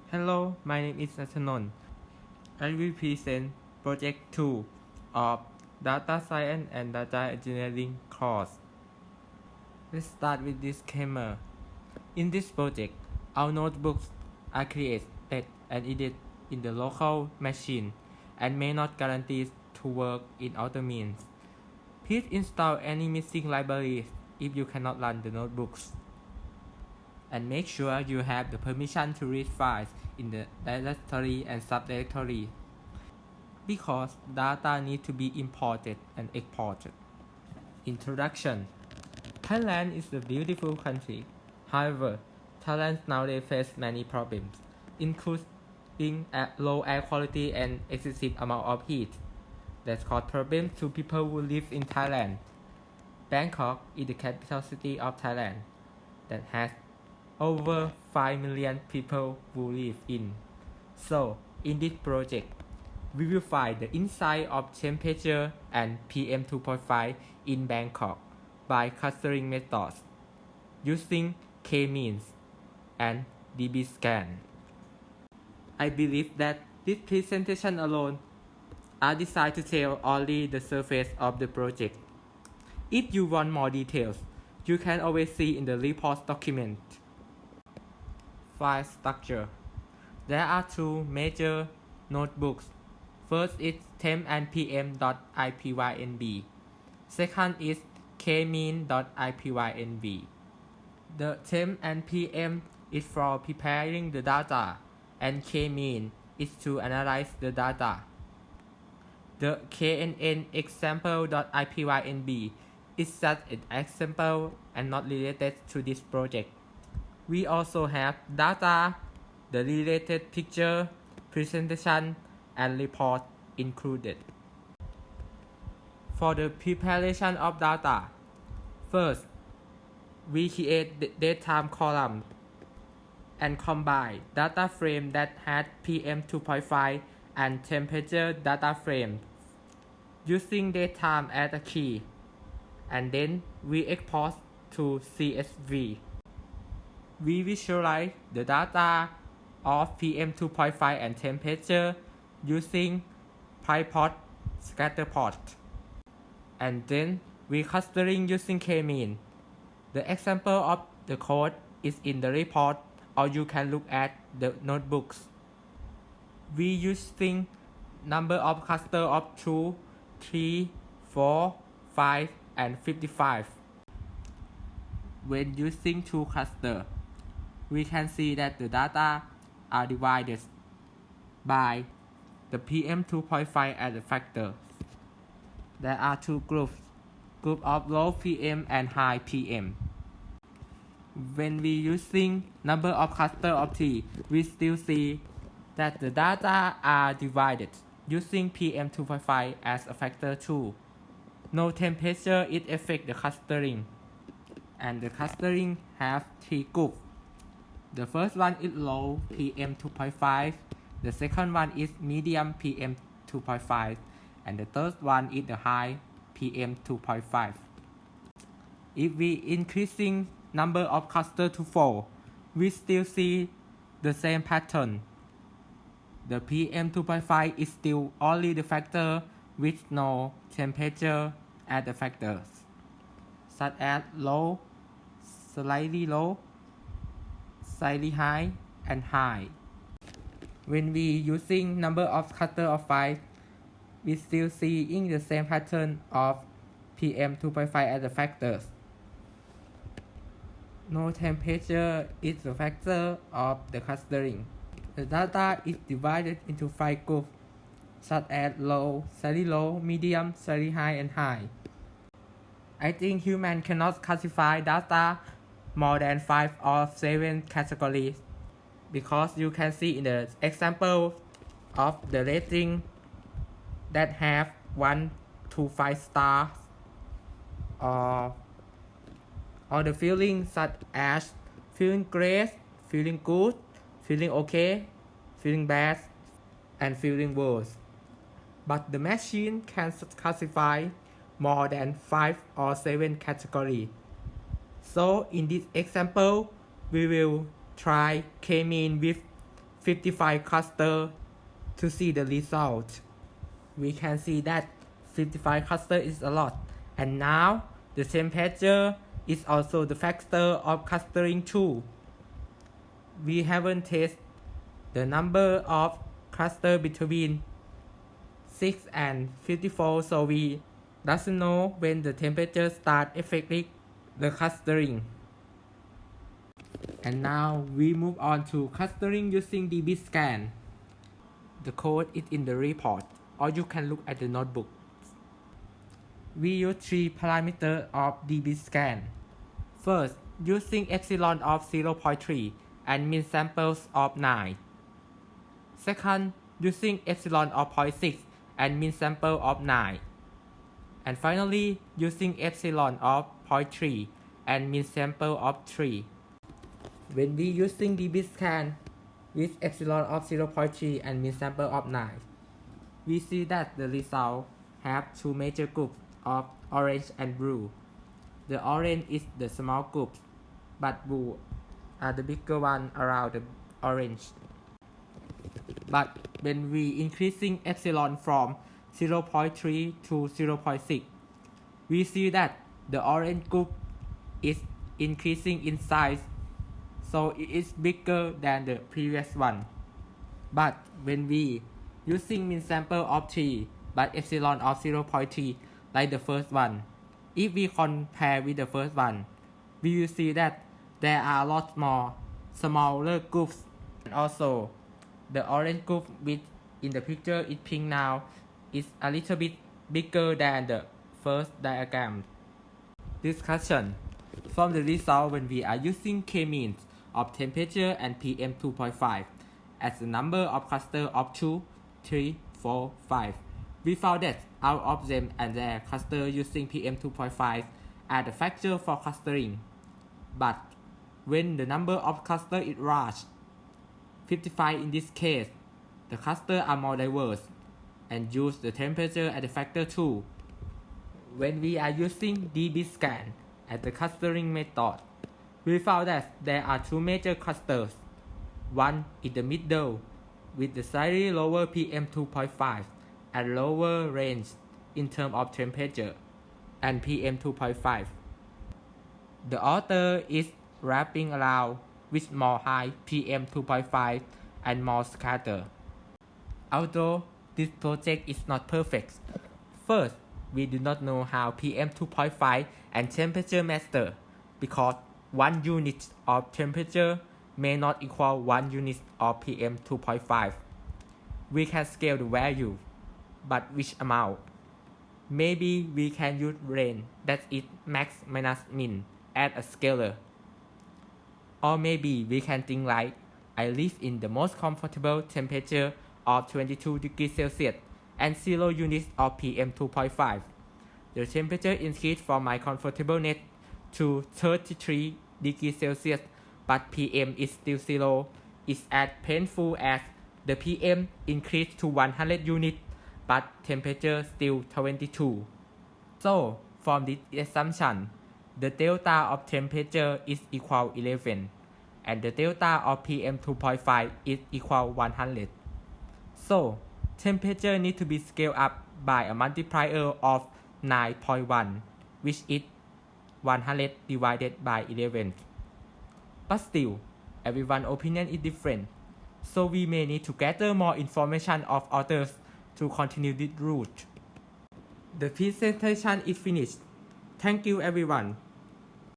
Hello, my name is Nathanon. I will present Project 2 of Data Science and Data Engineering course. Let's start with disclaimer. In this project, our notebooks are created and edited in the local machine and may not guarantee to work in other means. Please install any missing libraries if you cannot run the notebooks. And make sure you have the permission to read files in the directory and subdirectory because data need to be imported and exported. Introduction. Thailand is a beautiful country. However, Thailand nowadays faces many problems, including low air quality and excessive amount of heat that cause problems to people who live in Thailand. Bangkok is the capital city of Thailand that has over 5 million people who live in. So, in this project, we will find the inside of temperature and PM 2.5 in Bangkok by clustering methods using K-means and dB scan. I believe that this presentation alone are designed to tell only the surface of the project. If you want more details, you can always see in the report document. File structure. There are two major notebooks. First is temp and pm.ipynb. Second is kmean.ipynb. The temp and pm is for preparing the data, and kmean is to analyze the data. The knn example.ipynb is just an example and not related to this project. We also have data, the related picture, presentation, and report included. For the preparation of data, first, we create the datetime column and combine data frame that had PM 2.5 and temperature data frame using datetime as a key, and then we export to CSV. We visualize the data of PM 2.5 and temperature using PyPot scatterplot, and then we clustering using K-mean. The example of the code is in the report, or you can look at the notebooks. We using number of cluster of 2, 3, 4, 5, and 55. When using two clusters, we can see that the data are divided by the PM 2.5 as a factor. There are two groups, group of low PM and high PM. When we using number of cluster of 3, we still see that the data are divided using PM 2.5 as a factor too. No temperature it affect the clustering, and the clustering have 3 groups. The first one is low PM 2.5, the second one is medium PM 2.5, and the third one is the high PM 2.5. If we increasing number of cluster to 4, we still see the same pattern. The PM 2.5 is still only the factor with no temperature as the factors, such as low, slightly low, slightly high, and high. When we using number of cluster of 5, we still seeing the same pattern of PM 2.5 as the factors. No temperature is the factor of the clustering. The data is divided into 5 groups, such as low, slightly low, medium, slightly high, and high. I think humans cannot classify data more than 5 or 7 categories, because you can see in the example of the rating that have 1 to 5 stars, or the feeling such as feeling great, feeling good, feeling okay, feeling bad, and feeling worse. But the machine can classify more than 5 or 7 categories. So in this example, we will try K-mean with 55 clusters to see the result. We can see that 55 clusters is a lot. And now the temperature is also the factor of clustering too. We haven't tested the number of clusters between 6 and 54, so we doesn't know when the temperature start affecting the clustering. And now we move on to clustering using dbScan. The code is in the report, or you can look at the notebook. We use 3 parameters of dbScan. First, using epsilon of 0.3 and min samples of 9. Second, using epsilon of 0.6 and min sample of 9. And finally, using epsilon of 0.3 and min sample of 3. When we using dbScan with epsilon of 0.3 and min sample of 9, we see that the result have 2 major groups of orange and blue. The orange is the small group, but blue are the bigger one around the orange. But when we increasing epsilon from 0.3 to 0.6, we see that the orange group is increasing in size, so it is bigger than the previous one. But when we using min sample of 3 but epsilon of 0.3 like the first one, if we compare with the first one, we will see that there are a lot more smaller groups. And also the orange group with in the picture is pink now is a little bit bigger than the first diagram. Discussion. From the result, when we are using k-means of temperature and PM 2.5 as the number of clusters of 2, 3, 4, 5, we found that out of them and their cluster using PM 2.5 are the factor for clustering. But when the number of clusters is large, 55 in this case, the clusters are more diverse and use the temperature as a factor too. When we are using dbScan as the clustering method, we found that there are 2 major clusters. One in the middle with the slightly lower PM 2.5 and lower range in terms of temperature and PM 2.5. The other is wrapping around with more high PM 2.5 and more scattered. Although this project is not perfect, first, we do not know how PM 2.5 and temperature matter because 1 unit of temperature may not equal 1 unit of PM 2.5. We can scale the value, but which amount? Maybe we can use range, that is max minus min, as a scalar. Or maybe we can think like, I live in the most comfortable temperature of 22 degrees Celsius and 0 units of PM 2.5. The temperature increased from my comfortableness to 33 degrees Celsius, but PM is still 0. It's as painful as the PM increased to 100 units, but temperature still 22. So, from this assumption, the delta of temperature is equal 11, and the delta of PM 2.5 is equal 100. So, temperature needs to be scaled up by a multiplier of 9.1, which is 100 divided by 11. But still, everyone's opinion is different, so we may need to gather more information of others to continue this route. The presentation is finished. Thank you everyone.